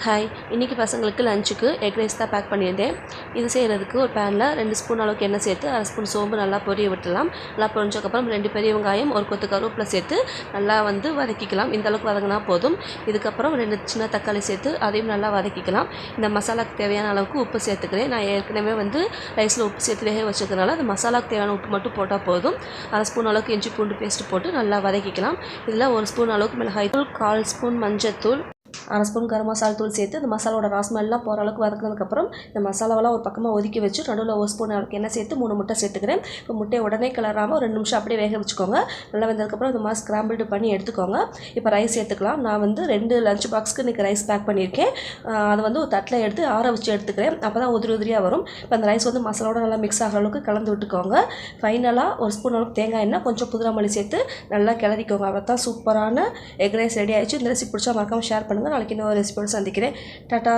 Hi, இன்றைக்கி பசங்களுக்கு லஞ்சுக்கு எக் ரைஸ் தான் பேக் பண்ணியிருந்தேன். இது செய்கிறதுக்கு ஒரு பேனில் 2 ஸ்பூன் அளவுக்கு எண்ணெய் சேர்த்து 1/2 ஸ்பூன் சோம்பு நல்லா பொரிய விட்டுடலாம். நல்லா பொரிஞ்சதுக்கப்புறம் 2 பெரிய வெங்காயம், ஒரு கொத்து கருவேப்பிலை சேர்த்து நல்லா வதக்கிக்கலாம். இந்த அளவுக்கு வதங்கினா போதும். இதுக்கப்புறம் 2 சின்ன தக்காளி சேர்த்து அதையும் நல்லா வதக்கிக்கலாம். இந்த மசாலாவுக்கு தேவையான அளவுக்கு உப்பு சேர்த்துக்கிறேன். நான் ஏற்கனவே ரைஸில் உப்பு சேர்த்து வேக வச்சுக்கிறதுனால அது மசாலாவுக்கு தேவையான உப்பு மட்டும் போட்டால் போதும். 1/2 ஸ்பூன் அளவுக்கு இஞ்சி பூண்டு பேஸ்ட்டு போட்டு நல்லா வதக்கிக்கலாம். இதில் 1 ஸ்பூன் அளவுக்கு மிளகாய் தூள், 1/4 ஸ்பூன் மஞ்சத்தூள், 1/2 ஸ்பூன் கரம் மசாலா தூள் சேர்த்து இந்த மசாலாவோட ராஸ்மெல்லாம் போகிற அளவுக்கு வதக்கினதுக்கப்புறம் இந்த மசாலாவெல்லாம் ஒரு பக்கமாக ஒதுக்கி வச்சு நடுவில் 1 ஸ்பூன் அளவுக்கு எண்ணெய் சேர்த்து 3 முட்டை சேர்த்துக்கிறேன். இப்போ முட்டையை உடனே கிளறாமல் 2 நிமிஷம் அப்படியே வேக வச்சுக்கோங்க. நல்லா வெந்ததுக்கப்புறம் இந்த மாதிரி ஸ்க்ராம்பிள்டு பண்ணி எடுத்துக்கோங்க. இப்போ ரைஸ் சேர்த்துக்கலாம். நான் 2 லஞ்ச் பாக்ஸ்க்கு இன்றைக்கி ரைஸ் பேக் பண்ணியிருக்கேன். அதை ஒரு தட்டில் எடுத்து ஆற வச்சு எடுத்துக்கிறேன். அப்போ தான் உதிரி உதிரியாக வரும். இப்போ அந்த ரைஸ் மசாலாவோட நல்லா மிக்ஸ் ஆகிற அளவுக்கு கலந்து விட்டுக்கோங்க. ஃபைனலாக 1 ஸ்பூன் அளவுக்கு தேங்காய் எண்ணெய், கொஞ்சம் புதினா மல்லி சேர்த்து நல்லா கிளறிக்கோங்க. அப்போ தான் சூப்பரான எக் ரைஸ் ரெடி ஆகிடுச்சு. இந்த ரெசிபி பிடிச்சா மறக்காமல் ஷேர் பண்ணுங்கள். நாளைக்கு இன்னொரு ரெசிபியோடு சந்திக்கிறேன். டாட்டா.